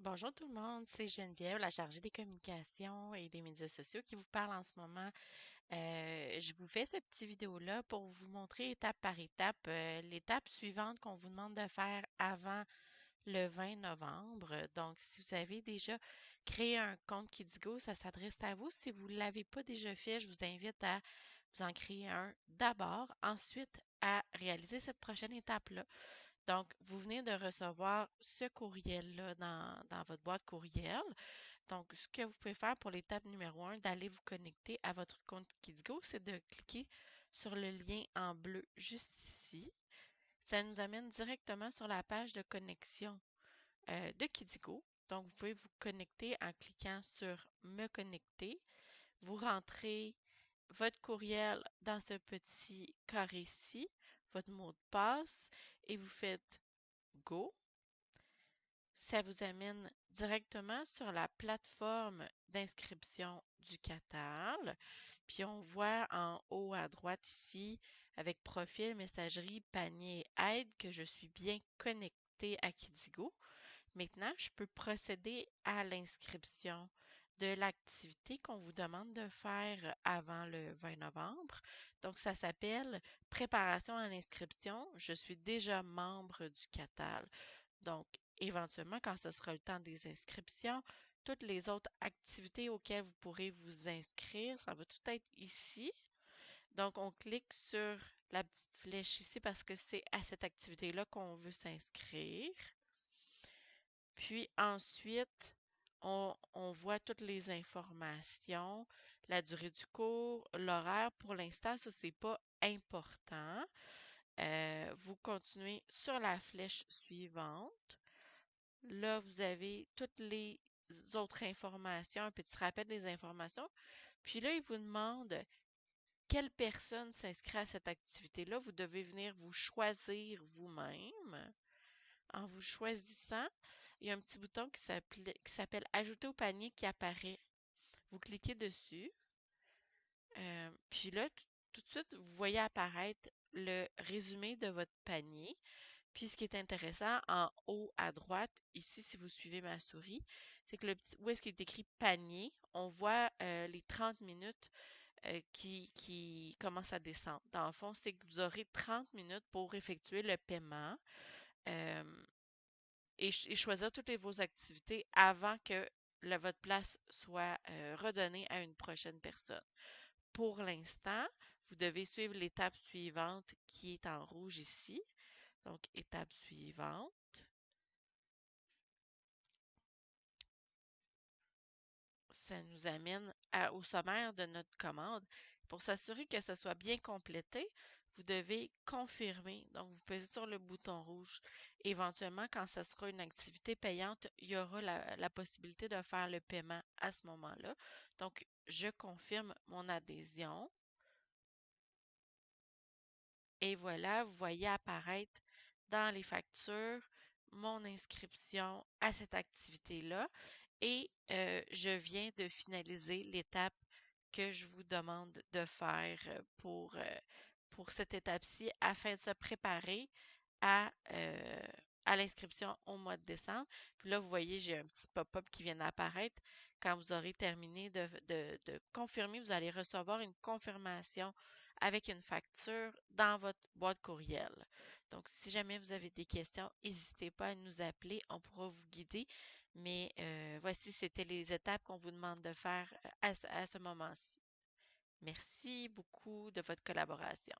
Bonjour tout le monde, c'est Geneviève, la chargée des communications et des médias sociaux qui vous parle en ce moment. Je vous fais cette petite vidéo-là pour vous montrer étape par étape l'étape suivante qu'on vous demande de faire avant le 20 novembre. Donc, si vous avez déjà créé un compte Kidigo, ça s'adresse à vous. Si vous ne l'avez pas déjà fait, je vous invite à vous en créer un d'abord, ensuite à réaliser cette prochaine étape-là. Donc, vous venez de recevoir ce courriel-là dans votre boîte courriel. Donc, ce que vous pouvez faire pour l'étape numéro 1, d'aller vous connecter à votre compte Kidigo, c'est de cliquer sur le lien en bleu juste ici. Ça nous amène directement sur la page de connexion de Kidigo. Donc, vous pouvez vous connecter en cliquant sur Me connecter. Vous rentrez votre courriel dans ce petit carré-ci, votre mot de passe, et vous faites Go. Ça vous amène directement sur la plateforme d'inscription du Catal. Puis on voit en haut à droite ici, avec profil, messagerie, panier, aide, que je suis bien connectée à Kidigo. Maintenant, je peux procéder à l'inscription de l'activité qu'on vous demande de faire avant le 20 novembre. Donc, ça s'appelle Préparation à l'inscription. Je suis déjà membre du Catal. Donc, éventuellement, quand ce sera le temps des inscriptions, toutes les autres activités auxquelles vous pourrez vous inscrire, ça va tout être ici. Donc, on clique sur la petite flèche ici parce que c'est à cette activité-là qu'on veut s'inscrire. Puis ensuite, on voit toutes les informations, la durée du cours, l'horaire. Pour l'instant, ça, c'est pas important. Vous continuez sur la flèche suivante. Là, vous avez toutes les autres informations, un petit rappel des informations. Puis là, il vous demande quelle personne s'inscrit à cette activité-là. Vous devez venir vous choisir vous-même. En vous choisissant, il y a un petit bouton qui s'appelle Ajouter au panier qui apparaît. Vous cliquez dessus. Puis là, tout de suite, vous voyez apparaître le résumé de votre panier. Puis ce qui est intéressant, en haut à droite, ici, si vous suivez ma souris, c'est que où est-ce qu'il est écrit panier, on voit les 30 minutes qui commencent à descendre. Dans le fond, c'est que vous aurez 30 minutes pour effectuer le paiement et choisir toutes vos activités avant que votre place soit redonnée à une prochaine personne. Pour l'instant, vous devez suivre l'étape suivante qui est en rouge ici. Donc, étape suivante. Ça nous amène au sommaire de notre commande. Pour s'assurer que ça soit bien complété, vous devez confirmer. Donc, vous pesez sur le bouton rouge. Éventuellement, quand ce sera une activité payante, il y aura la possibilité de faire le paiement à ce moment-là. Donc, je confirme mon adhésion. Et voilà, vous voyez apparaître dans les factures mon inscription à cette activité-là. Et je viens de finaliser l'étape que je vous demande de faire pour cette étape-ci afin de se préparer à, euh, à l'inscription au mois de décembre. Puis là, vous voyez, j'ai un petit pop-up qui vient d'apparaître. Quand vous aurez terminé de confirmer, vous allez recevoir une confirmation avec une facture dans votre boîte courriel. Donc, si jamais vous avez des questions, n'hésitez pas à nous appeler, on pourra vous guider. Mais voici, c'était les étapes qu'on vous demande de faire à ce moment-ci. Merci beaucoup de votre collaboration.